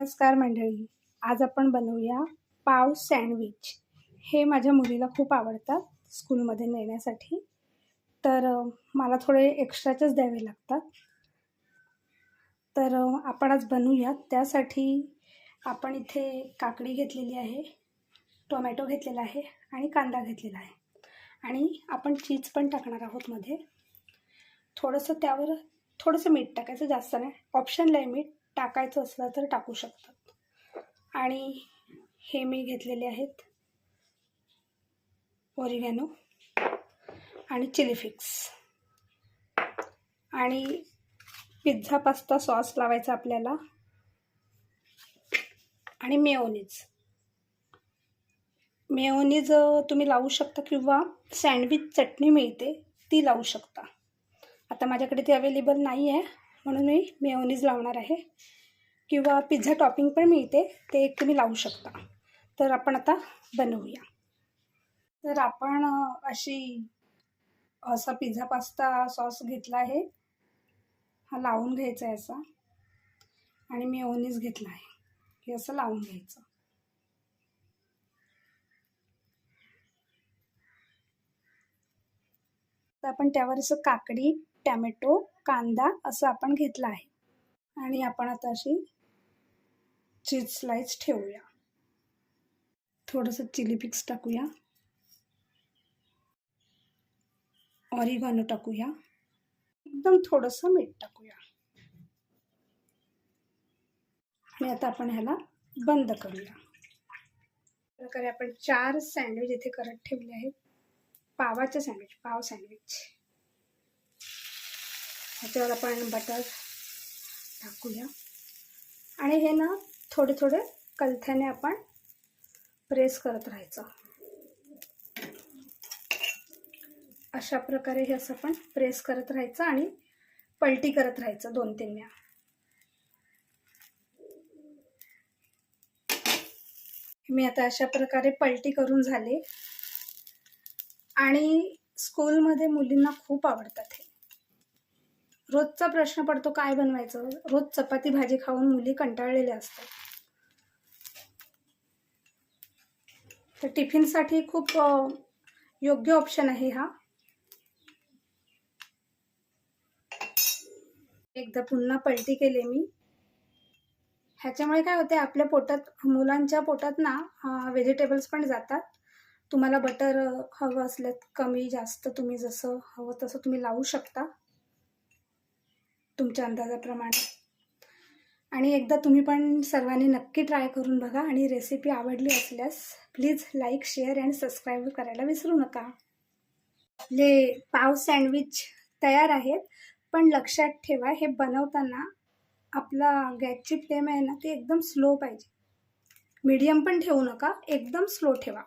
नमस्कार मंडळी, आज आपण बनवूया पाव सँडविच। हे माझ्या मुलीला खूप आवडतात स्कूलमध्ये नेण्यासाठी, तर मला थोडे एक्स्ट्राचेच द्यावे लागतात। तर आपण आज बनवूया। त्यासाठी आपण इथे काकडी घेतलेली आहे, टोमॅटो घेतलेला आहे आणि कांदा घेतलेला आहे आणि आपण चीज पण टाकणार आहोत मध्ये। थोडंसं त्यावर थोडंसं मीठ टाकायचं, जास्त नाही, ऑप्शनल आहे, मीठ टाकायचं असलं तर टाकू शकतात। आणि हे मी घेतलेले आहेत ओरिगॅनो आणि चिली फ्लेक्स आणि पिझ्झा पास्ता सॉस लावायचा आपल्याला आणि मेयोनीज तुम्ही लावू शकता किंवा सँडविच चटणी मिळते ती लावू शकता। आता माझ्याकडे ती अवेलेबल नाही आहे म्हणून मी मेयोनीज लावणार आहे, किंवा पिझ्झा टॉपिंग पण मिळते ते एक तुम्ही लावू शकता। तर आपण आता बनवूया। तर आपण असा पिझ्झा पास्ता सॉस घेतला आहे, हा लावून घ्यायचा आहे असा, आणि मेयोनीज घेतला आहे, हे असं लावून घ्यायचं। तर आपण त्यावर असं काकडी, टोमॅटो, कांदा असं आपण घेतला आहे आणि आपण आता अशी चीज स्लाइस ठेवूया। थोडंसं चिली फ्लेक्स टाकूया, ऑरिगॅनो टाकूया, एकदम थोडंसं मीठ टाकूया आणि आता आपण ह्याला बंद करूया। प्रकारे आपण 4 सँडविच इथे करत ठेवले आहेत, पाव सँडविच। ह्याच्यावर आपण बटर टाकूया आणि हे ना थोडे थोडे कलथ्याने आपण प्रेस करत राहायचं। अशा प्रकारे हे असं आपण प्रेस करत राहायचं आणि पलटी करत राहायचं 2-3 वेळा। मी आता अशा प्रकारे पलटी करून झाले आणि स्कूलमध्ये मुलींना खूप आवडतात हे। रोजचा प्रश्न पडतो काय बनवायचं, रोज चपाती भाजी खाऊन मुली कंटाळलेल्या असतात, तर टिफिनसाठी खूप योग्य ऑप्शन आहे हा। एकदा पुन्हा पलटी केले मी। ह्याच्यामुळे काय होते, आपल्या पोटात, मुलांच्या पोटात ना व्हेजिटेबल्स पण जातात। तुम्हाला बटर हवं असल्यास कमी जास्त तुम्ही जसं हवं तसं तुम्ही लावू शकता तुमच्या अंदाजाप्रमाणे। आणि एकदा तुम्ही पण सर्वांनी नक्की ट्राय करून बघा आणि रेसिपी आवडली असल्यास प्लीज लाईक, शेअर आणि सबस्क्राईब करायला विसरू नका। आपले पाव सँडविच तयार आहेत, पण लक्षात ठेवा हे बनवताना आपला गॅसची फ्लेम आहे ना ती एकदम स्लो पाहिजे, मीडियम पण ठेवू नका, एकदम स्लो ठेवा।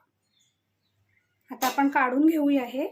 आता आपण काढून घेऊया हे।